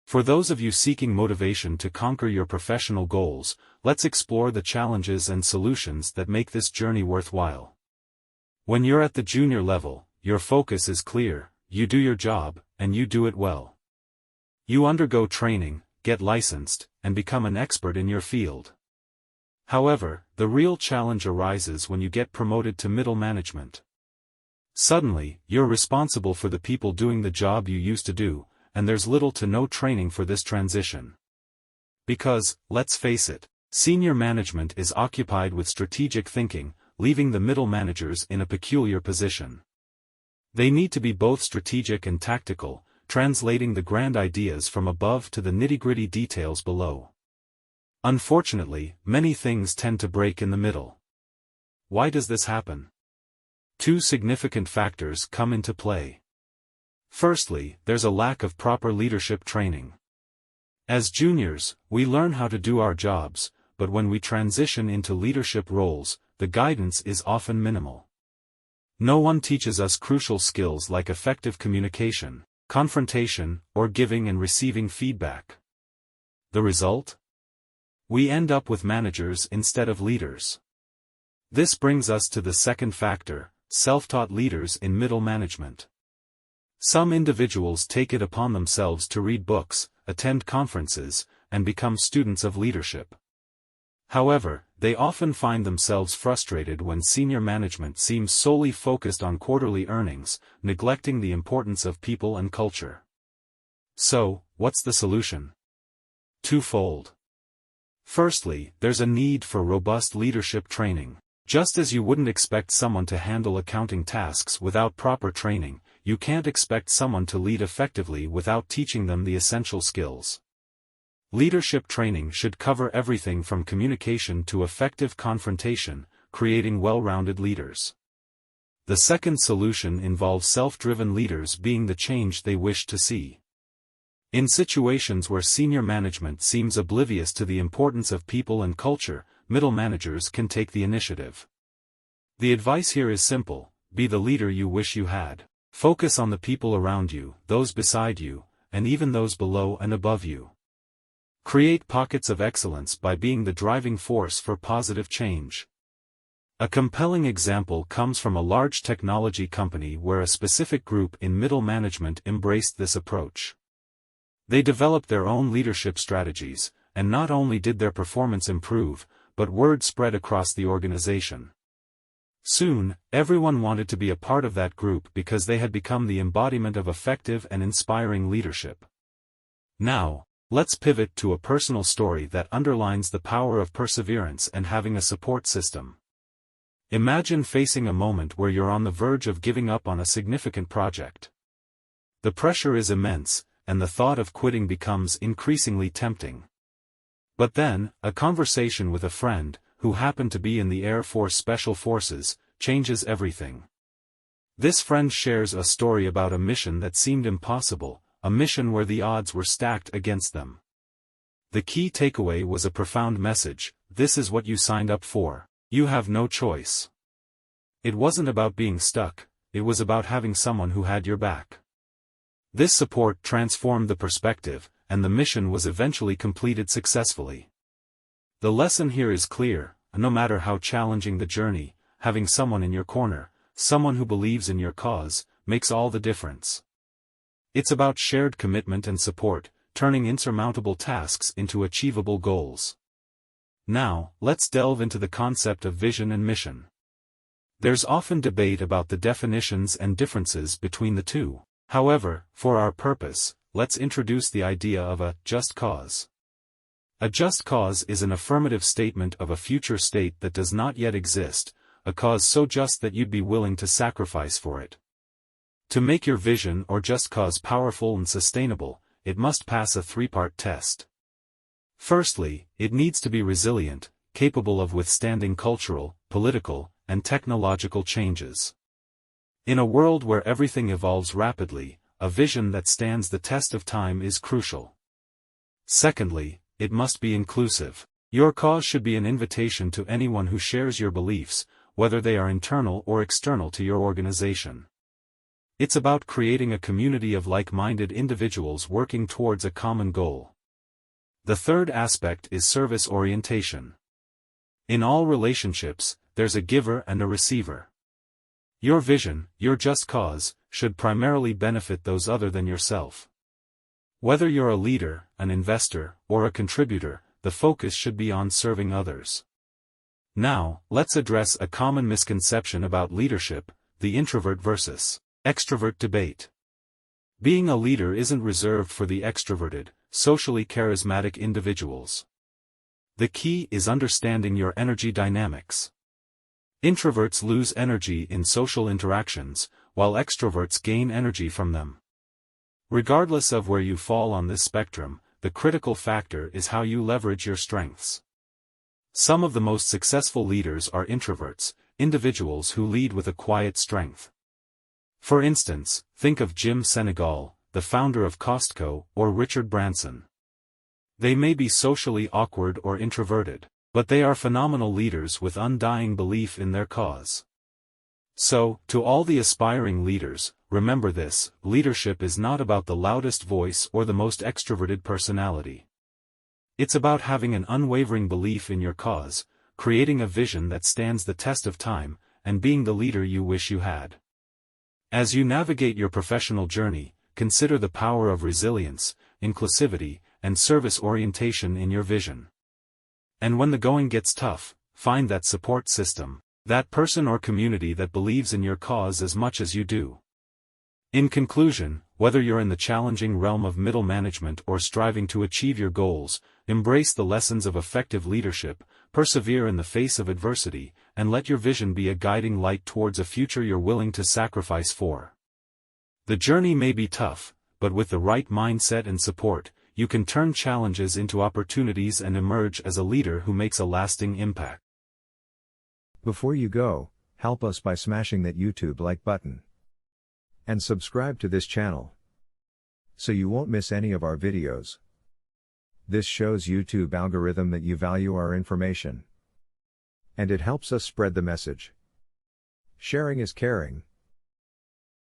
For those of you seeking motivation to conquer your professional goals, let's explore the challenges and solutions that make this journey worthwhile. When you're at the junior level, your focus is clear: you do your job, and you do it well. You undergo training, get licensed, and become an expert in your field. However, the real challenge arises when you get promoted to middle management. Suddenly, you're responsible for the people doing the job you used to do, and there's little to no training for this transition. Because, let's face it, senior management is occupied with strategic thinking, leaving the middle managers in a peculiar position. They need to be both strategic and tactical, translating the grand ideas from above to the nitty-gritty details below. Unfortunately, many things tend to break in the middle. Why does this happen? Two significant factors come into play. Firstly, there's a lack of proper leadership training. As juniors, we learn how to do our jobs, but when we transition into leadership roles, the guidance is often minimal. No one teaches us crucial skills like effective communication, confrontation, or giving and receiving feedback. The result? We end up with managers instead of leaders. This brings us to the second factor: self-taught leaders in middle management. Some individuals take it upon themselves to read books, attend conferences, and become students of leadership. However, they often find themselves frustrated when senior management seems solely focused on quarterly earnings, neglecting the importance of people and culture. So, what's the solution? Twofold. Firstly, there's a need for robust leadership training. Just as you wouldn't expect someone to handle accounting tasks without proper training, you can't expect someone to lead effectively without teaching them the essential skills. Leadership training should cover everything from communication to effective confrontation, creating well-rounded leaders. The second solution involves self-driven leaders being the change they wish to see. In situations where senior management seems oblivious to the importance of people and culture, middle managers can take the initiative. The advice here is simple: be the leader you wish you had. Focus on the people around you, those beside you, and even those below and above you. Create pockets of excellence by being the driving force for positive change. A compelling example comes from a large technology company where a specific group in middle management embraced this approach. They developed their own leadership strategies, and not only did their performance improve, but word spread across the organization. Soon, everyone wanted to be a part of that group because they had become the embodiment of effective and inspiring leadership. Now, let's pivot to a personal story that underlines the power of perseverance and having a support system. Imagine facing a moment where you're on the verge of giving up on a significant project. The pressure is immense, and the thought of quitting becomes increasingly tempting. But then, a conversation with a friend, who happened to be in the Air Force Special Forces, changes everything. This friend shares a story about a mission that seemed impossible, a mission where the odds were stacked against them. The key takeaway was a profound message: this is what you signed up for. You have no choice. It wasn't about being stuck, it was about having someone who had your back. This support transformed the perspective, and the mission was eventually completed successfully. The lesson here is clear: no matter how challenging the journey, having someone in your corner, someone who believes in your cause, makes all the difference. It's about shared commitment and support, turning insurmountable tasks into achievable goals. Now, let's delve into the concept of vision and mission. There's often debate about the definitions and differences between the two. However, for our purpose, let's introduce the idea of a just cause. A just cause is an affirmative statement of a future state that does not yet exist, a cause so just that you'd be willing to sacrifice for it. To make your vision or just cause powerful and sustainable, it must pass a three-part test. Firstly, it needs to be resilient, capable of withstanding cultural, political, and technological changes. In a world where everything evolves rapidly, a vision that stands the test of time is crucial. Secondly, it must be inclusive. Your cause should be an invitation to anyone who shares your beliefs, whether they are internal or external to your organization. It's about creating a community of like-minded individuals working towards a common goal. The third aspect is service orientation. In all relationships, there's a giver and a receiver. Your vision, your just cause, should primarily benefit those other than yourself. Whether you're a leader, an investor, or a contributor, the focus should be on serving others. Now, let's address a common misconception about leadership, the introvert versus extrovert debate. Being a leader isn't reserved for the extroverted, socially charismatic individuals. The key is understanding your energy dynamics. Introverts lose energy in social interactions, while extroverts gain energy from them. Regardless of where you fall on this spectrum, the critical factor is how you leverage your strengths. Some of the most successful leaders are introverts, individuals who lead with a quiet strength. For instance, think of Jim Senegal, the founder of Costco, or Richard Branson. They may be socially awkward or introverted, but they are phenomenal leaders with undying belief in their cause. So, to all the aspiring leaders, remember this: leadership is not about the loudest voice or the most extroverted personality. It's about having an unwavering belief in your cause, creating a vision that stands the test of time, and being the leader you wish you had. As you navigate your professional journey, consider the power of resilience, inclusivity, and service orientation in your vision. And when the going gets tough, find that support system, that person or community that believes in your cause as much as you do. In conclusion, whether you're in the challenging realm of middle management or striving to achieve your goals, embrace the lessons of effective leadership, persevere in the face of adversity, and let your vision be a guiding light towards a future you're willing to sacrifice for. The journey may be tough, but with the right mindset and support, you can turn challenges into opportunities and emerge as a leader who makes a lasting impact. Before you go, help us by smashing that YouTube like button. And subscribe to this channel, so you won't miss any of our videos. This shows YouTube algorithm that you value our information. And it helps us spread the message. Sharing is caring.